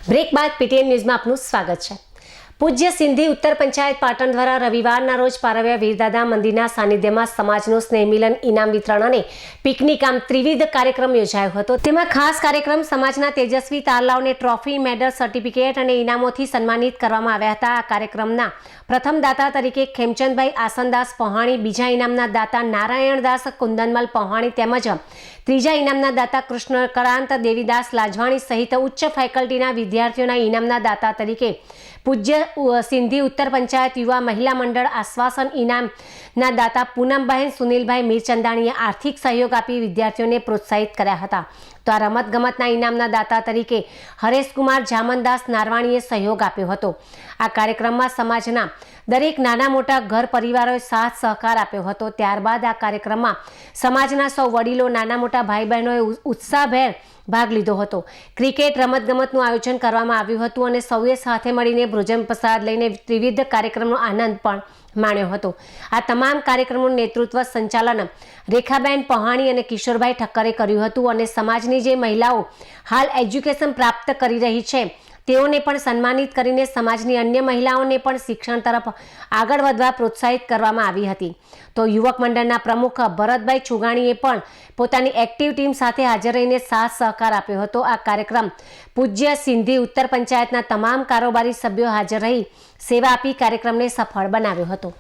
Break બાદ PTN ન્યૂઝમાં આપનું સ્વાગત છે। પૂજ્ય સિંધી ઉત્તર પંચાયત પાટણ દ્વારા રવિવારના રોજ પારવ્યા વીરદાદા મંદિરના સાનિધ્યમાં સમાજનું સ્નેહ મિલન ઇનામ વિતરણ અને પિકનિક આમ ત્રિવિધ કાર્યક્રમ યોજાયો હતો। તેમાં ખાસ કાર્યક્રમ સમાજના તેજસ્વી તારલાઓને ટ્રોફી, મેડલ, સર્ટિફિકેટ અને ઇનામોથી સન્માનિત કરવામાં આવ્યા હતા। આ કાર્યક્રમના પ્રથમ દાતા તરીકે ખેમચંદભાઈ આસનદાસ પહોહાણી, બીજા ઇનામના દાતા નારાયણદાસ કુંદનમલ પહોહાણી તેમજ ત્રીજા ઇનામના દાતા કૃષ્ણકરાંત દેવીદાસ લાજવાણી સહિત ઉચ્ચ ફેકલ્ટીના વિદ્યાર્થીઓના ઇનામના દાતા તરીકે પૂજ્ય સિંધી ઉત્તર પંચાયત યુવા મહિલા મંડળ આશ્વાસન ઇનામના દાતા પૂનમબહેન સુનિલભાઈ મીરચંદાણીએ આર્થિક સહયોગ આપી વિદ્યાર્થીઓને પ્રોત્સાહિત કર્યા હતા। તો આ રમતગમતના ઇનામના દાતા તરીકે હરેશકુમાર જામનદાસ નારવાણીએ સહયોગ આપ્યો હતો। આ કાર્યક્રમમાં સમાજના દરેક નાના મોટા ઘર પરિવારોએ સાથ સહકાર આપ્યો હતો। ત્યારબાદ આ કાર્યક્રમમાં સમાજના સૌ વડીલો, નાના મોટા ભાઈ બહેનોએ ઉત્સાહભેર ભાગ લીધો હતો। ક્રિકેટ રમતગમતનું આયોજન કરવામાં આવ્યું હતું અને સૌએ સાથે મળીને ભોજન પ્રસાદ લઈને ત્રિવિધ કાર્યક્રમનો આનંદ પણ માણ્યો હતો। આ તમામ કાર્યક્રમનું નેતૃત્વ સંચાલન રેખાબેન પહોહાણી અને કિશોરભાઈ ઠક્કરે કર્યું હતું અને સમાજની જે મહિલાઓ હાલ એજ્યુકેશન પ્રાપ્ત કરી રહી છે તેઓને પણ સન્માનિત કરીને સમાજની અન્ય મહિલાઓને પણ શિક્ષણ તરફ આગળ વધવા પ્રોત્સાહિત કરવામાં આવી હતી। તો યુવક મંડળના પ્રમુખ ભરતભાઈ છુગાણીએ પણ પોતાની એક્ટિવ ટીમ સાથે હાજર રહીને સાથ સહકાર આપ્યો હતો। આ કાર્યક્રમ પૂજ્ય સિંધી ઉત્તર પંચાયતના તમામ કારોબારી સભ્યો હાજર રહી સેવા આપી કાર્યક્રમને સફળ બનાવ્યો હતો।